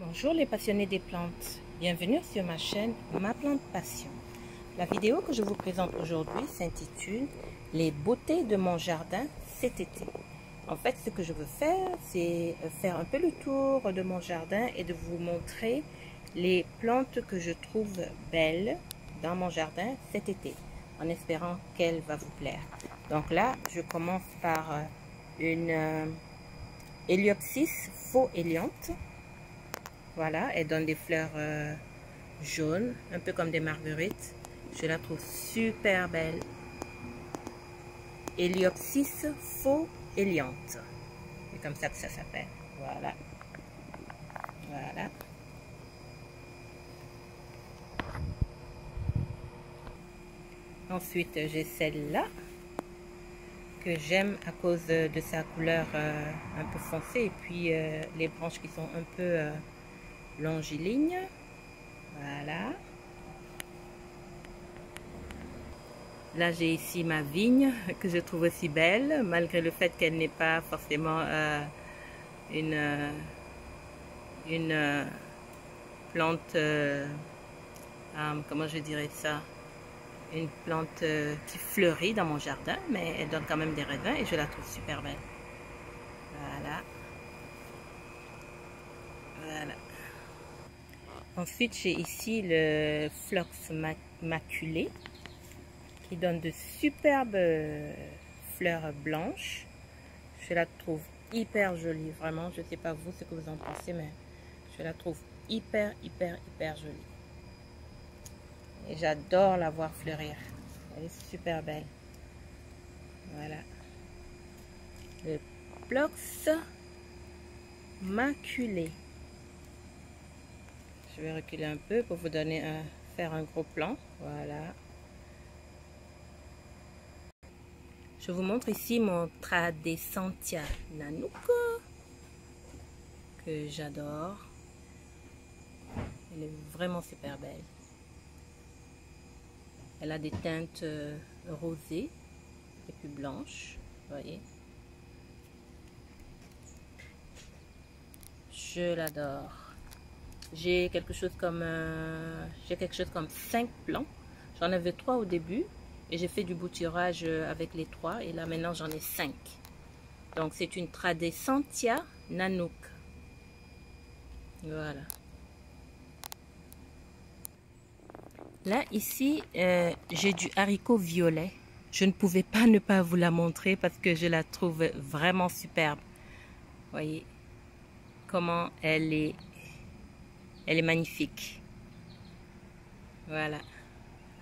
Bonjour les passionnés des plantes, bienvenue sur ma chaîne Ma Plante Passion. La vidéo que je vous présente aujourd'hui s'intitule Les beautés de mon jardin cet été. En fait, ce que je veux faire, c'est faire un peu le tour de mon jardin et de vous montrer les plantes que je trouve belles dans mon jardin cet été, en espérant qu'elle va vous plaire. Donc là, je commence par une Héliopsis faux hélianthe. Voilà, elle donne des fleurs jaunes, un peu comme des marguerites. Je la trouve super belle. Héliopsis faux hélianthe. C'est comme ça que ça s'appelle. Voilà. Voilà. Ensuite, j'ai celle-là que j'aime à cause de sa couleur un peu foncée et puis les branches qui sont un peu longilignes. Voilà. Là, j'ai ici ma vigne que je trouve aussi belle, malgré le fait qu'elle n'est pas forcément une plante, comment je dirais ça, une plante qui fleurit dans mon jardin, mais elle donne quand même des raisins et je la trouve super belle. Voilà. Voilà. Ensuite, j'ai ici le Phlox maculé qui donne de superbes fleurs blanches. Je la trouve hyper jolie, vraiment. Je ne sais pas vous ce que vous en pensez, mais je la trouve hyper jolie. Et j'adore la voir fleurir. Elle est super belle. Voilà. Le Phlox maculé. Je vais reculer un peu pour vous donner faire un gros plan. Voilà. Je vous montre ici mon Tradescentia Nanook que j'adore. Elle est vraiment super belle. Elle a des teintes rosées et puis blanches, vous voyez. Je l'adore. J'ai quelque chose comme 5 plants. J'en avais 3 au début et j'ai fait du bouturage avec les 3 et là maintenant j'en ai 5. Donc c'est une Tradescentia Nanook. Voilà. Là, ici, j'ai du haricot violet. Je ne pouvais pas ne pas vous la montrer parce que je la trouve vraiment superbe. Voyez comment elle est magnifique. Voilà.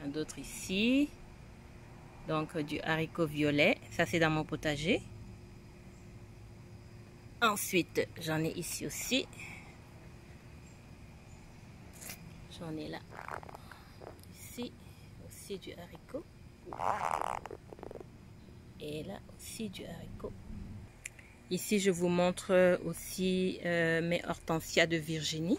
Un autre ici. Donc, du haricot violet. Ça, c'est dans mon potager. Ensuite, j'en ai ici aussi. J'en ai là. Ici aussi du haricot. Et là aussi du haricot. Ici, je vous montre aussi mes hortensias de Virginie.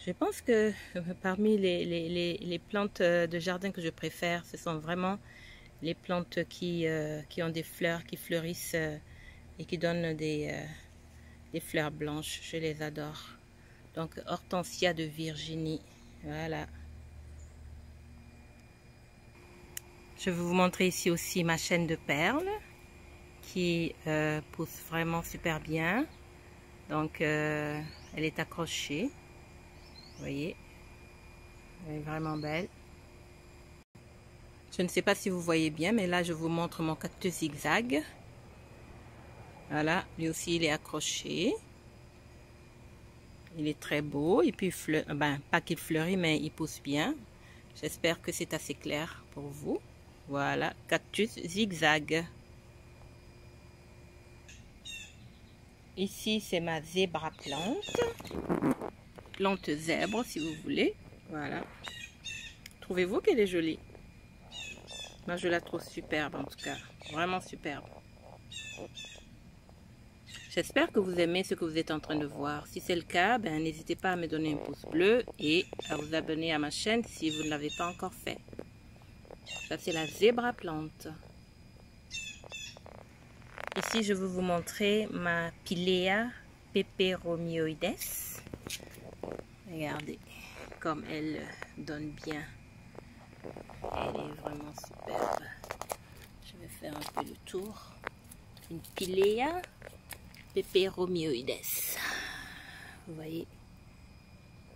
Je pense que parmi les plantes de jardin que je préfère, ce sont vraiment les plantes qui ont des fleurs, qui fleurissent et qui donnent des fleurs blanches. Je les adore. Donc, hortensia de Virginie. Voilà. Je vais vous montrer ici aussi ma chaîne de perles qui pousse vraiment super bien. Donc, elle est accrochée. Vous voyez, elle est vraiment belle. Je ne sais pas si vous voyez bien, mais là, je vous montre mon cactus zigzag. Voilà, lui aussi, il est accroché. Il est très beau. Et puis, pas qu'il fleurit, mais il pousse bien. J'espère que c'est assez clair pour vous. Voilà, cactus zigzag. Ici, c'est ma zébra plante. Plante zèbre, si vous voulez. Voilà. Trouvez-vous qu'elle est jolie? Moi, je la trouve superbe, en tout cas. Vraiment superbe. J'espère que vous aimez ce que vous êtes en train de voir. Si c'est le cas, n'hésitez pas à me donner un pouce bleu et à vous abonner à ma chaîne si vous ne l'avez pas encore fait. Ça, c'est la zébra plante. Ici, je vais vous montrer ma Pilea Peperomioides. Regardez comme elle donne bien. Elle est vraiment superbe. Je vais faire un peu le tour. Une Pilea Peperomioides. Vous voyez.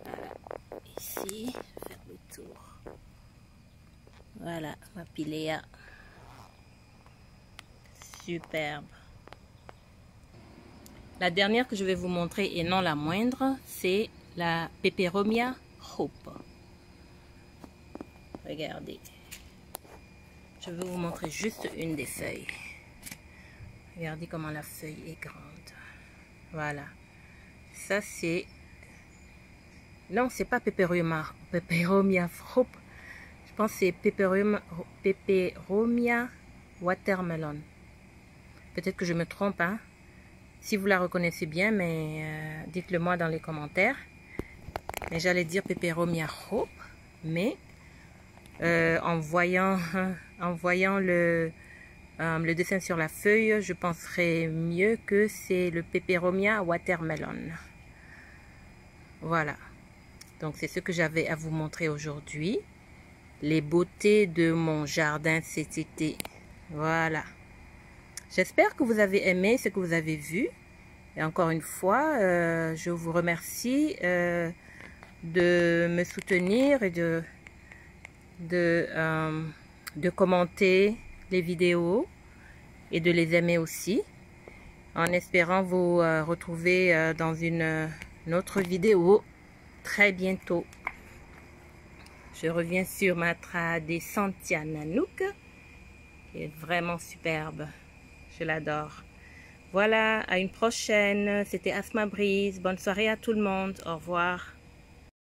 Voilà. Ici, je vais faire le tour. Voilà ma Pilea. Superbe. La dernière que je vais vous montrer et non la moindre, c'est la Peperomia Hope. Regardez. Je vais vous montrer juste une des feuilles. Regardez comment la feuille est grande. Voilà. Ça c'est... Non, c'est pas Peperomia Hope. Je pense que c'est Peperomia Watermelon. Peut-être que je me trompe, hein. Si vous la reconnaissez bien, mais dites-le moi dans les commentaires. Mais j'allais dire Peperomia Hope, mais en voyant le dessin sur la feuille, je penserais mieux que c'est le Peperomia Watermelon. Voilà. Donc c'est ce que j'avais à vous montrer aujourd'hui. Les beautés de mon jardin cet été. Voilà. J'espère que vous avez aimé ce que vous avez vu. Et encore une fois, je vous remercie de me soutenir et de commenter les vidéos et de les aimer aussi. En espérant vous retrouver dans une autre vidéo très bientôt. Je reviens sur ma Tradescentia Nanook, qui est vraiment superbe. Je l'adore. Voilà, à une prochaine. C'était Asma Brise. Bonne soirée à tout le monde. Au revoir.